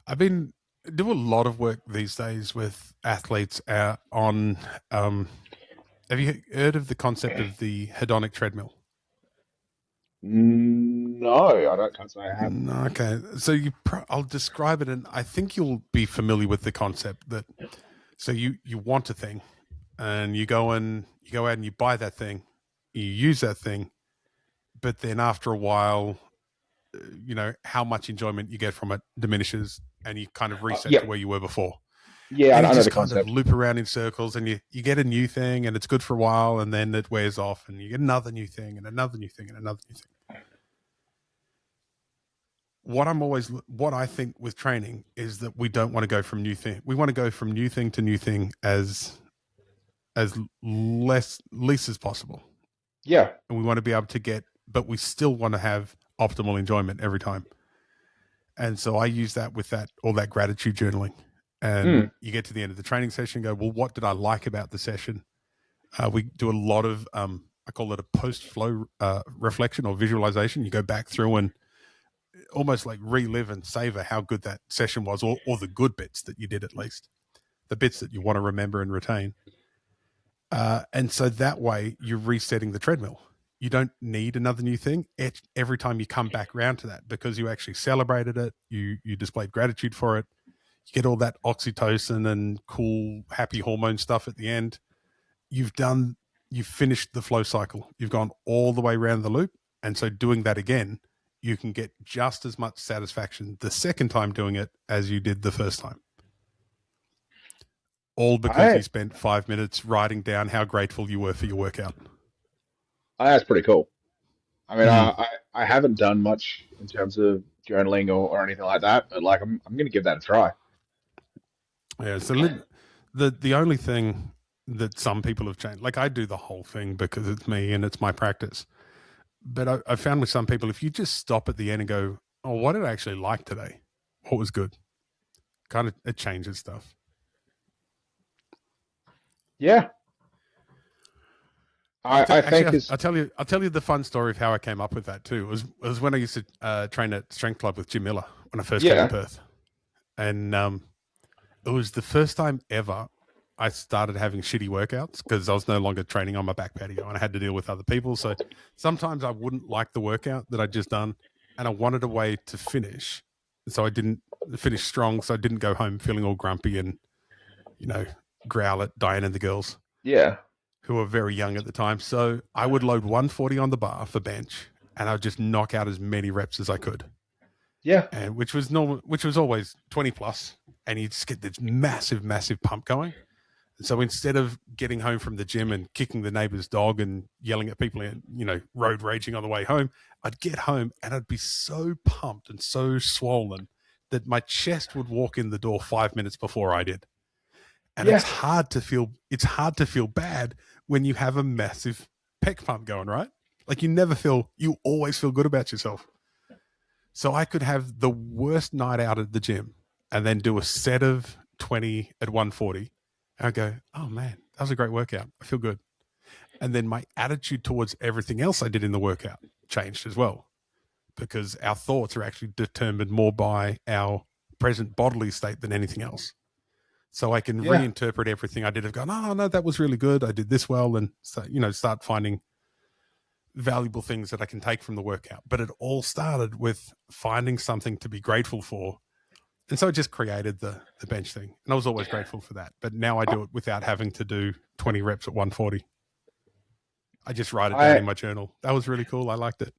I've been do a lot of work these days with athletes on. Have you heard of the concept of the hedonic treadmill? No, I don't. Can't say I have. No, okay, so I'll describe it, and I think you'll be familiar with the concept that. So you want a thing, and you go out and you buy that thing, you use that thing, but then after a while, how much enjoyment you get from it diminishes, and you kind of reset to Yep. where you were before. Yeah, And you I know just the kind of concept. loop around in circles, and you get a new thing and it's good for a while, and then it wears off and you get another new thing and another new thing and another new thing. What I think with training is that we don't want to go from new thing. We want to go from new thing to new thing as less least as possible. Yeah. And we want to be able to get, but we still want to have optimal enjoyment every time. And so I use that with all that gratitude journaling. And Mm. you get to the end of the training session, and go, well, what did I like about the session? We do a lot of, I call it a post flow reflection or visualization. You go back through and almost like relive and savor how good that session was, or the good bits that you did, at least the bits that you want to remember and retain. And so that way you're resetting the treadmill. You don't need another new thing every time you come back around to that, because you actually celebrated it. You displayed gratitude for it. You get all that oxytocin and cool, happy hormone stuff at the end. You've done, you've finished the flow cycle. You've gone all the way around the loop. And so doing that again, you can get just as much satisfaction the second time doing it as you did the first time. All because you I spent 5 minutes writing down how grateful you were for your workout. that's pretty cool. I mean, Mm. I haven't done much in terms of journaling or anything like that, but like I'm gonna give that a try. Yeah. So the only thing that some people have changed, like I do the whole thing because it's me and it's my practice. But I found with some people, if you just stop at the end and go, "Oh, what did I actually like today? What was good?" Kind of it changes stuff. Yeah, I think is I'll tell you the fun story of how I came up with that too. It was when I used to train at Strength Club with Jim Miller when I first came to yeah, Perth, and it was the first time ever I started having shitty workouts because I was no longer training on my back patio and I had to deal with other people. So sometimes I wouldn't like the workout that I'd just done, and I wanted a way to finish, so I didn't finish strong. So I didn't go home feeling all grumpy and you know growl at Diane and the girls, yeah, who were very young at the time. So I would load 140 on the bar for bench, and I'd just knock out as many reps as I could, yeah, and which was normal, which was always 20 plus, and you just get this massive, massive pump going. And so instead of getting home from the gym and kicking the neighbor's dog and yelling at people and road raging on the way home, I'd get home and I'd be so pumped and so swollen that my chest would walk in the door 5 minutes before I did. And yeah, it's hard to feel bad when you have a massive pec pump going, right? Like you always feel good about yourself. So I could have the worst night out at the gym and then do a set of 20 at 140. And I go, oh man, that was a great workout. I feel good. And then my attitude towards everything else I did in the workout changed as well, because our thoughts are actually determined more by our present bodily state than anything else. So I can yeah. reinterpret everything I did of going, oh no, that was really good. I did this well, and so, start finding valuable things that I can take from the workout. But it all started with finding something to be grateful for. And so I just created the bench thing. And I was always grateful for that. But now I do it without having to do 20 reps at 140. I just write it down in I my journal. That was really cool. I liked it.